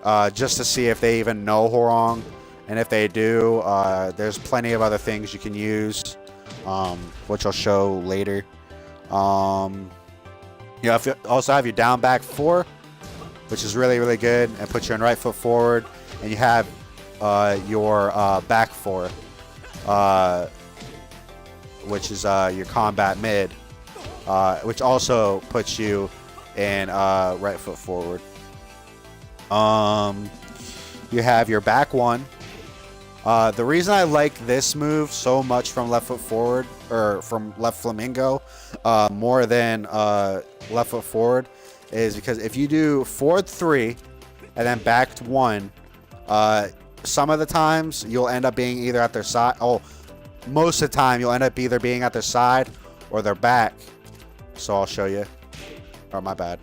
just to see if they even know Hwoarang. And if they do, there's plenty of other things you can use, which I'll show later. You also have your down back 4, which is really, really good, and puts you on right foot forward. And you have your back 4, which is your combat mid, which also puts you in right foot forward. You have your back 1. The reason I like this move so much from left foot forward, or from left flamingo, more than left foot forward, is because if you do forward 3 and then back 1, some of the times you'll end up being either at their side. Oh, most of the time you'll end up either being at their side or their back. So I'll show you. Oh, my bad.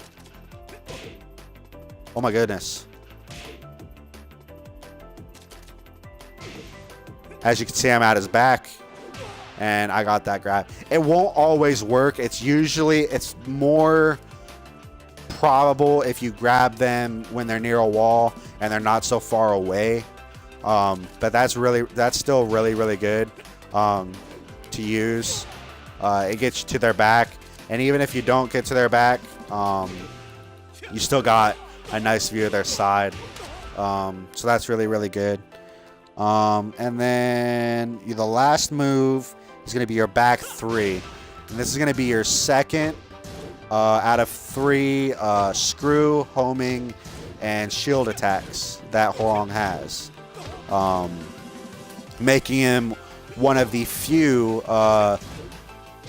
Oh my goodness. As you can see, I'm at his back, and I got that grab. It won't always work. It's more probable if you grab them when they're near a wall and they're not so far away. But that's still really, really good to use. It gets you to their back, and even if you don't get to their back, you still got a nice view of their side. So that's really, really good. And then the last move is going to be your back 3. And this is going to be your second out of 3 screw, homing, and shield attacks that Hwoarang has. Making him one of the few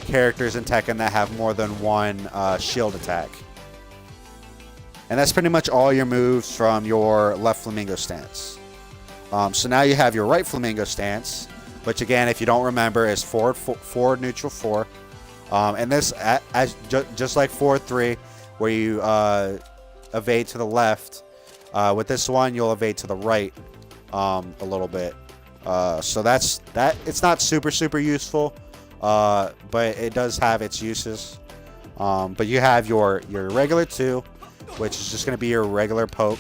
characters in Tekken that have more than one shield attack. And that's pretty much all your moves from your left flamingo stance. So now you have your right flamingo stance, which again, if you don't remember, is forward neutral 4. And this, just like forward 3, where you evade to the left, with this one you'll evade to the right a little bit. So that's that. It's not super useful, but it does have its uses. But you have your regular 2, which is just going to be your regular poke.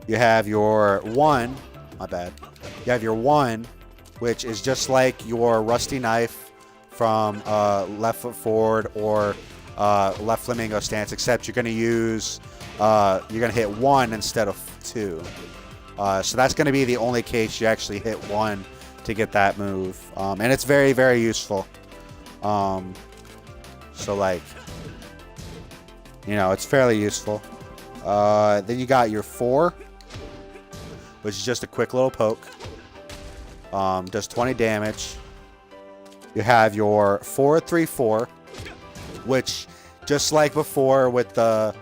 You have your 1, my bad. You have your 1, which is just like your rusty knife from left foot forward or left flamingo stance, except you're going to use, you're going to hit 1 instead of 2. So that's going to be the only case you actually hit 1 to get that move. And it's very, very useful. So like, it's fairly useful. Then you got your 4, which is just a quick little poke. Does 20 damage. You have your 4-3-4, which, just like before with the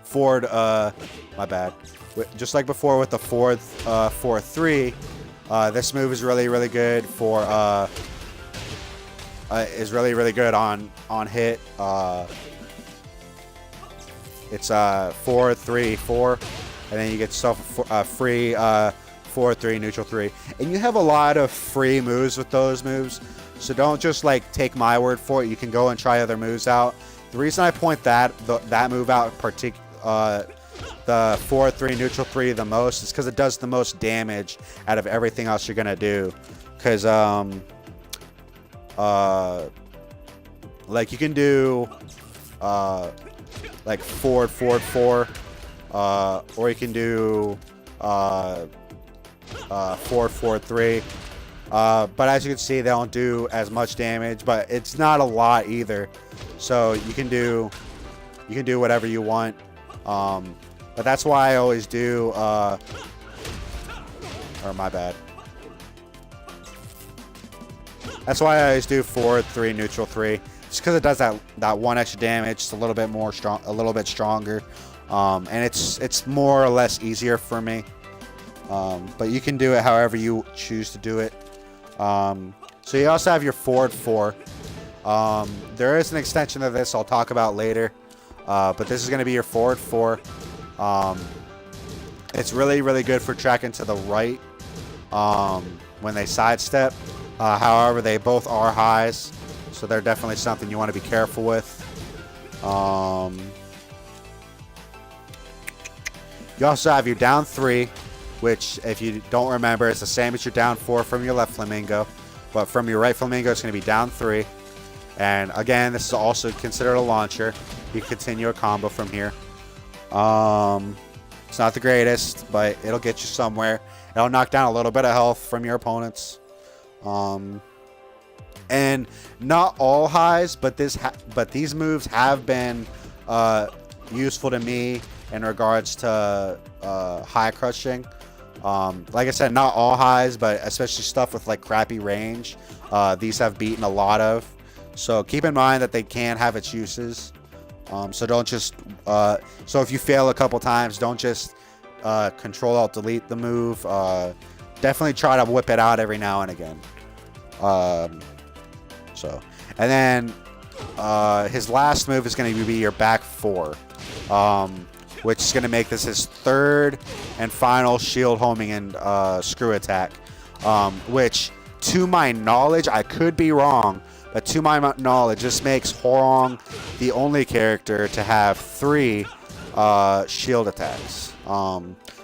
forward, my bad. Just like before with the forward 4-3, this move is really, really good for, is really, really good on hit. It's 4-3-4. And then you get yourself free 4-3 neutral 3, and you have a lot of free moves with those moves. So don't just like take my word for it. You can go and try other moves out. The reason I point that move out, the 4-3 neutral 3 the most, is because it does the most damage out of everything else you're gonna do. Because like you can do like forward 4, or you can do 4-4-3. But as you can see, they don't do as much damage, but it's not a lot either. So you can do whatever you want. But that's why I always do. Or my bad. That's why I always do forward 3, neutral 3. Just because it does that 1 extra damage. It's a little bit more strong, a little bit stronger. And it's more or less easier for me. But you can do it however you choose to do it. So you also have your forward 4. There is an extension of this I'll talk about later. But this is going to be your forward 4. It's really, really good for tracking to the right when they sidestep. However, they both are highs. So they're definitely something you want to be careful with. You also have your down 3, which, if you don't remember, is the same as your down 4 from your left flamingo. But from your right flamingo, it's going to be down 3. And again, this is also considered a launcher. You can continue a combo from here. It's not the greatest, but it'll get you somewhere. It'll knock down a little bit of health from your opponents. And not all highs, but these moves have been useful to me in regards to high crushing. Like I said, not all highs, but especially stuff with like crappy range. These have beaten a lot of. So keep in mind that they can have its uses. So don't just so if you fail a couple times, don't just Control Alt Delete the move. Definitely try to whip it out every now and again. And then his last move is going to be your back 4, which is going to make this his 3rd and final shield homing and screw attack. Which, to my knowledge, I could be wrong, but to my knowledge, this makes Hwoarang the only character to have 3 shield attacks.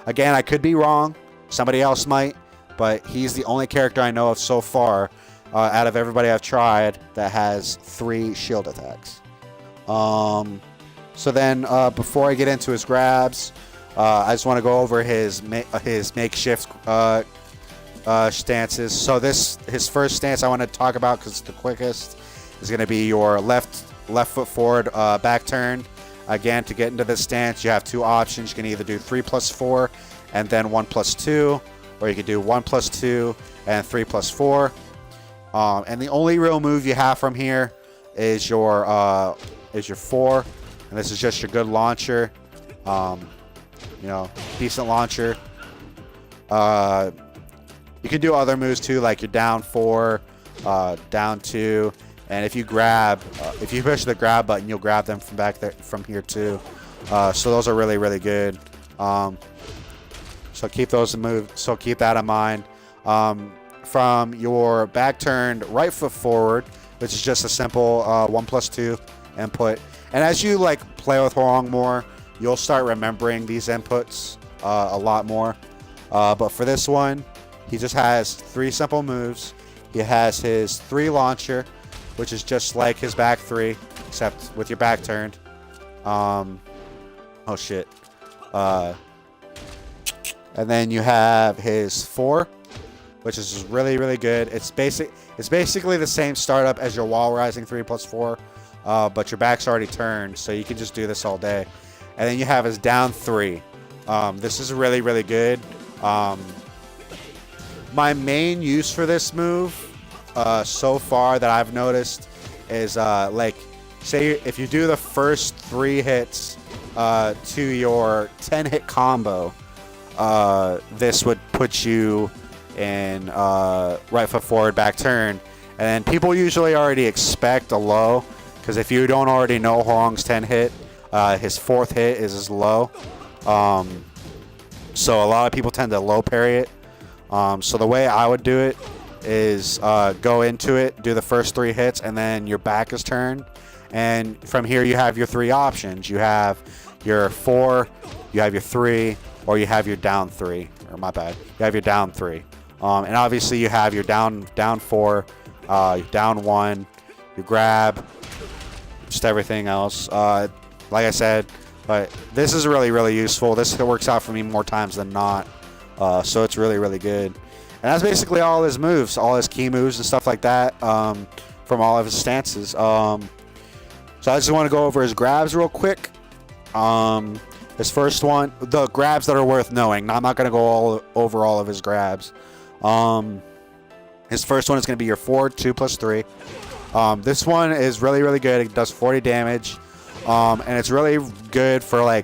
Again, I could be wrong. Somebody else might, but he's the only character I know of so far out of everybody I've tried that has 3 shield attacks. So then, before I get into his grabs, I just want to go over his makeshift stances. So his first stance I want to talk about, because it's the quickest, is going to be your left foot forward back turn. Again, to get into this stance, you have 2 options. You can either do 3+4 and then 1+2, or you can do 1+2 and 3+4. And the only real move you have from here is your 4, and this is just your good launcher. Decent launcher. You can do other moves too, like your down 4, down 2, and if you push the grab button, you'll grab them from back there, from here too. So those are really, really good. So keep that in mind. From your back turned right foot forward, which is just a simple 1+2 input. And as you play with Hwoarang more, you'll start remembering these inputs a lot more. But for this one, he just has 3 simple moves. He has his 3 launcher, which is just like his back 3, except with your back turned. Oh shit. And then you have his 4, which is really, really good. It's basically the same startup as your wall rising 3+4, but your back's already turned, so you can just do this all day. And then you have his down 3. This is really, really good. My main use for this move so far that I've noticed is say if you do the first 3 hits to your 10-hit combo, this would put you in right foot forward back turn, and then people usually already expect a low, because if you don't already know Hwoarang's 10 hit, his 4th hit is his low. So a lot of people tend to low parry it. So the way I would do it is go into it, do the first 3 hits, and then your back is turned. And from here you have your 3 options. You have your 4, you have your 3, or you have your down 3. Or my bad, you have your down 3. And obviously you have your down 4, your down 1, your grab, just everything else. Like I said, but this is really, really useful. This works out for me more times than not. So it's really, really good. And that's basically all his moves, all his key moves and stuff like that, from all of his stances. So I just want to go over his grabs real quick. His first one, the grabs that are worth knowing. I'm not going to go over all of his grabs. His first one is going to be your 4, 2+3. This one is really, really good. It does 40 damage. And it's really good for,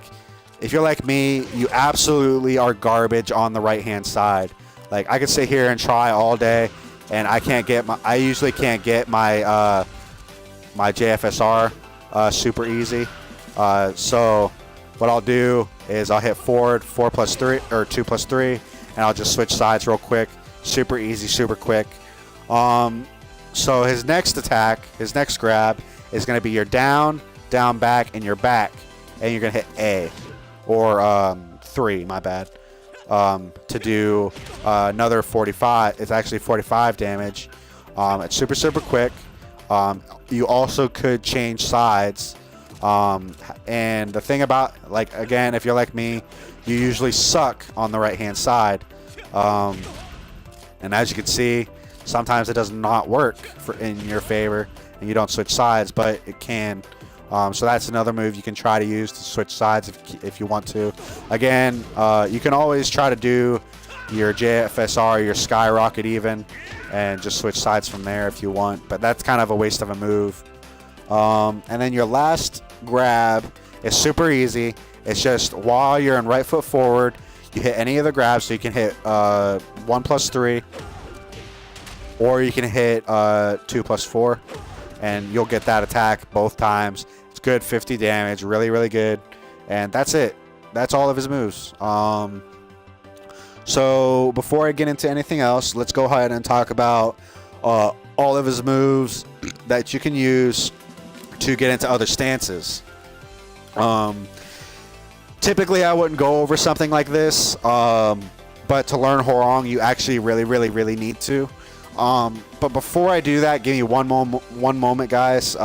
if you're like me, you absolutely are garbage on the right-hand side. I could sit here and try all day, and I usually can't get my my JFSR super easy. So what I'll do is I'll hit forward 4+3 or 2+3, and I'll just switch sides real quick. Super easy, super quick. So his next attack, his next grab is going to be your down, back, and your back, and you're going to hit A. or 3, my bad, to do another 45. It's actually 45 damage. It's super, super quick. You also could change sides. And the thing about, like, again, if you're like me, you usually suck on the right-hand side. And as you can see, sometimes it does not work in your favor, and you don't switch sides, but it can. So that's another move you can try to use to switch sides if you want to. Again, you can always try to do your JFSR, your Skyrocket even, and just switch sides from there if you want. But that's kind of a waste of a move. And then your last grab is super easy. It's just while you're in right foot forward, you hit any of the grabs. So you can hit 1+3, or you can hit 2+4, and you'll get that attack both times. It's good, 50 damage, really, really good. And that's it. That's all of his moves. So before I get into anything else, let's go ahead and talk about all of his moves that you can use to get into other stances. Typically, I wouldn't go over something like this, but to learn Hwoarang, you actually really, really, really need to. But before I do that, give me one moment, guys.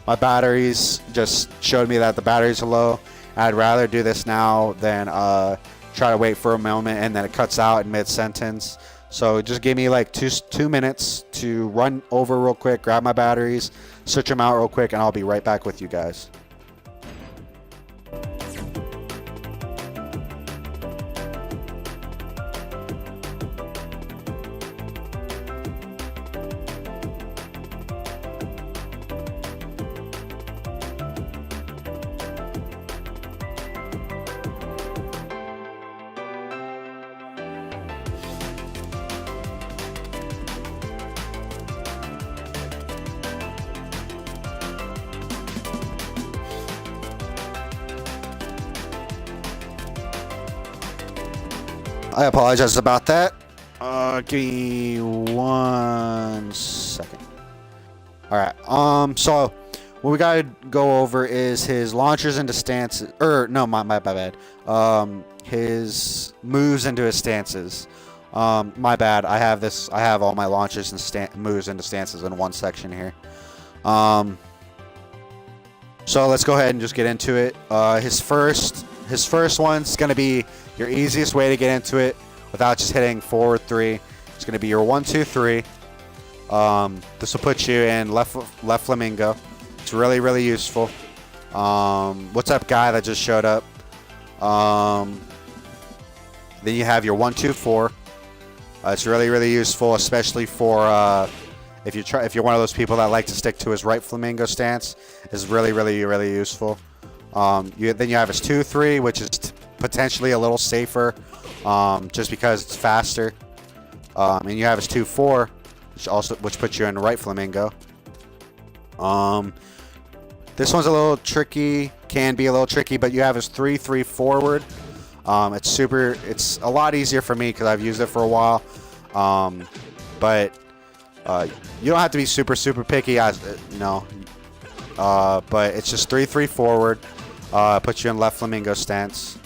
My batteries just showed me that the batteries are low. I'd rather do this now than try to wait for a moment and then it cuts out in mid-sentence. So just give me like two minutes to run over real quick, grab my batteries, switch them out real quick, and I'll be right back with you guys. I apologize about that. Give me 1 second. All right. So what we gotta go over is his launchers into stances. No, my bad. His moves into his stances. My bad. I have all my launchers and moves into stances in one section here. So let's go ahead and just get into it. His first one's gonna be your easiest way to get into it without just hitting forward 3. It's going to be your 1, 2, 3. This will put you in left flamingo. It's really, really useful. What's up, guy that just showed up? Then you have your 1, 2, 4. It's really, really useful, especially for if you're one of those people that like to stick to his right flamingo stance. It's really, really, really useful. Then you have his 2, 3, which is potentially a little safer, just because it's faster. And you have his 2, 4, which puts you in right flamingo. This one's a little tricky, can be a little tricky, but you have his 3, 3 forward. It's a lot easier for me because I've used it for a while. But you don't have to be super, super picky. No. But it's just 3, 3 forward. Puts you in left flamingo stance.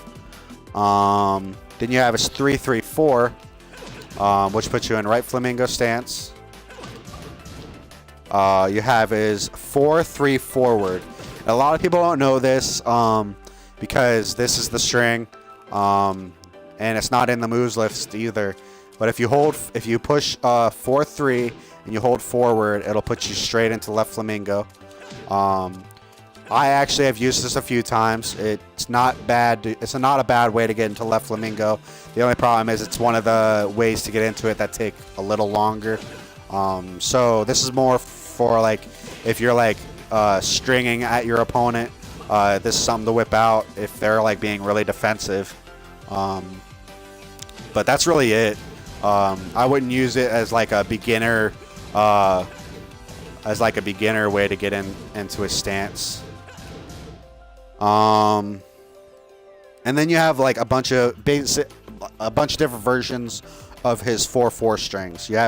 Then you have his 3, 3, 4, which puts you in right flamingo stance. You have his 4, 3 forward. And a lot of people don't know this because this is the string, and it's not in the moves list either. But if you push 4, 3 and you hold forward, it'll put you straight into left flamingo. I actually have used this a few times. It's not bad. It's not a bad way to get into left flamingo. The only problem is it's one of the ways to get into it that take a little longer. So this is more for like if you're like stringing at your opponent. This is something to whip out if they're like being really defensive. But that's really it. I wouldn't use it as like a beginner way to get into his stance. And then you have like a bunch of different versions of his 4/4 strings. You have